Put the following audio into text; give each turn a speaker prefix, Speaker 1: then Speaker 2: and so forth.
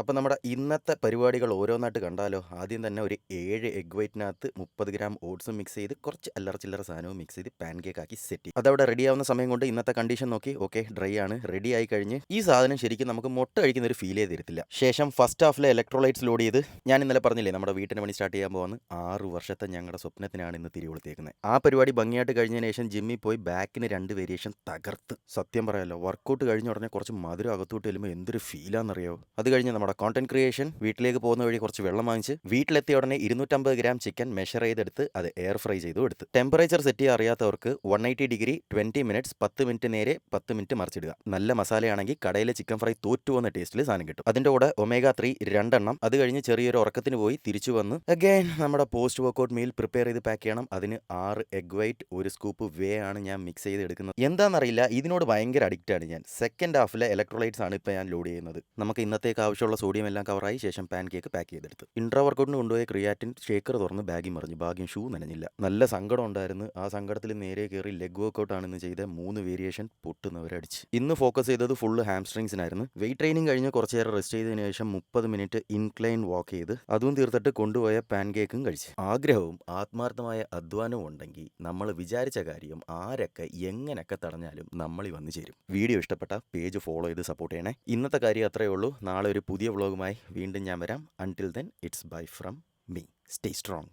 Speaker 1: അപ്പോൾ നമ്മുടെ ഇന്നത്തെ പരിപാടികൾ ഓരോന്നായിട്ട് കണ്ടാലോ? ആദ്യം തന്നെ ഒരു 7 എഗ് വൈറ്റിനകത്ത് 30 ഗ്രാം ഓട്സും മിക്സ് ചെയ്ത് കുറച്ച് അല്ലറ ചില്ലറ സാധനവും മിക്സ് ചെയ്ത് പാൻ കേക്ക് ആക്കി സെറ്റ് ചെയ്യും. അതവിടെ റെഡിയാവുന്ന സമയം കൊണ്ട് ഇന്നത്തെ കണ്ടീഷൻ നോക്കി ഓക്കെ ഡ്രൈ ആണ്, റെഡി ആയി കഴിഞ്ഞ് ഈ സാധനം ശരിക്കും നമുക്ക് മുട്ട കഴിക്കുന്ന ഒരു ഫീൽ തരത്തില്ല. ശേഷം ഫസ്റ്റ് ഹാഫിലെ ഇലക്ട്രോലൈറ്റ്സ് ലോഡ് ചെയ്ത് ഞാൻ ഇന്നലെ പറഞ്ഞില്ലേ നമ്മുടെ വീട്ടിന് പണി സ്റ്റാർട്ട് ചെയ്യാൻ പോകുന്ന 6 വർഷത്തെ ഞങ്ങളുടെ സ്വപ്നത്തിനാണ് ഇന്ന് തിരികൊളുത്തേക്കുന്നത്. ആ പരിപാടി ഭംഗിയായിട്ട് കഴിഞ്ഞതിന് ശേഷം ജിമ്മിൽ പോയി ബാക്കിന് 2 വേരിയേഷൻ തകർത്ത്. സത്യം പറയാമല്ലോ, വർക്കൗട്ട് കഴിഞ്ഞ ഉടനെ കുറച്ച് മധുരം അകത്തോട്ട് ചെല്ലുമ്പോൾ എന്തൊരു ഫീലാണെന്നറിയോ? അത് കഴിഞ്ഞ് നമ്മുടെ കോണ്ടന്റ് ക്രിയേഷൻ വീട്ടിലേക്ക് പോകുന്ന വഴി കുറച്ച് വെള്ളം വാങ്ങിച്ച് വീട്ടിലെത്തിയ ഉടനെ 250 ഗ്രാം ചിക്കൻ മെഷർ ചെയ്തെടുത്ത് അത് എയർ ഫ്രൈ ചെയ്തു എടുത്ത്. ടെമ്പറേച്ചർ സെറ്റ് ചെയ്യാൻ അറിയാത്തവർക്ക് 180 ഡിഗ്രി 20 മിനിറ്റ്സ് 10 മിനിറ്റ് നേരെ 10 മിനിറ്റ് മറിച്ചിടുക. നല്ല മസാലയാണെങ്കിൽ കടയിലെ ചിക്കൻ ഫ്രൈ തോറ്റു പോകുന്ന ടേസ്റ്റിൽ സാധനം കിട്ടും. അതിന്റെ കൂടെ ഒമേഗ 3 രണ്ടെണ്ണം. അത് കഴിഞ്ഞ് ചെറിയൊരു ഉറക്കത്തിന് പോയി തിരിച്ചു വന്ന് അഗൈൻ നമ്മുടെ പോസ്റ്റ് വർക്കൗട്ട് മീൽ പ്രിപ്പയർ ചെയ്ത് പാക്ക് ചെയ്യണം. അതിന് 6 എഗ് വൈറ്റ് 1 സ്കൂപ്പ് വേ ആണ് ഞാൻ മിക്സ് ചെയ്ത് എടുക്കുന്നത്. എന്താണെന്നറിയില്ല, ഇതിനോട് ഭയങ്കര അഡിക്റ്റ് ആണ് ഞാൻ. സെക്കൻഡ് ഹാഫിലെ ഇലക്ട്രോലൈറ്റ്സ് ആണ് ഇപ്പോൾ ഞാൻ ലോഡ് ചെയ്യുന്നത്. നമുക്ക് ഇന്നത്തേക്ക് ആവശ്യമുള്ള സോഡിയം എല്ലാം കവറായി. ശേഷം പാൻ കേക്ക് പാക്ക് ചെയ്തെടുത്ത് ഇൻട്രാ വർക്കൗട്ടിന് കൊണ്ടുപോയ ക്രിയാറ്റിൻ ഷേക്കർ തുറന്ന് ബാഗിൽ മറിഞ്ഞു. ഭാഗ്യം ഷൂ നനഞ്ഞില്ല. നല്ല സങ്കടം ഉണ്ടായിരുന്നു. ആ സങ്കടത്തിൽ നേരെ കയറി ലെഗ് വർക്കൗട്ട് ആണെന്ന് ചെയ്ത 3 വേരിയേഷൻ പൊട്ടുന്നവരടിച്ച്. ഇന്ന് ഫോക്കസ് ചെയ്തത് ഫുള്ള് ഹാംസ്ട്രിങ്സിനായിരുന്നു. വെയിറ്റ് ട്രെയിനിങ് കഴിഞ്ഞ് കുറച്ച് നേരം റെസ്റ്റ് ചെയ്തതിനു ശേഷം 30 മിനിറ്റ് ഇൻക്ലൈൻ വാക്ക് ചെയ്ത് അതും തീർത്തിട്ട് കൊണ്ടുപോയ പാൻ കേക്കും കഴിച്ച്. ആഗ്രഹവും ആത്മാർത്ഥമായ അധ്വാനവും ഉണ്ടെങ്കിൽ നമ്മൾ വിചാരിച്ച കാര്യം ആരൊക്കെ എങ്ങനെയൊക്കെ തടഞ്ഞാലും നമ്മളി വന്നു ചേരും. വീഡിയോ ഇഷ്ടപ്പെട്ട പേജ് ഫോളോ ചെയ്ത് സപ്പോർട്ട് ചെയ്യണേ. ഇന്നത്തെ കാര്യം അത്രയേ ഉള്ളൂ. നാളെ ഒരു പുതിയ വ്ളോഗുമായി വീണ്ടും ഞാൻ വരാം. Until then it's bye from me. Stay strong.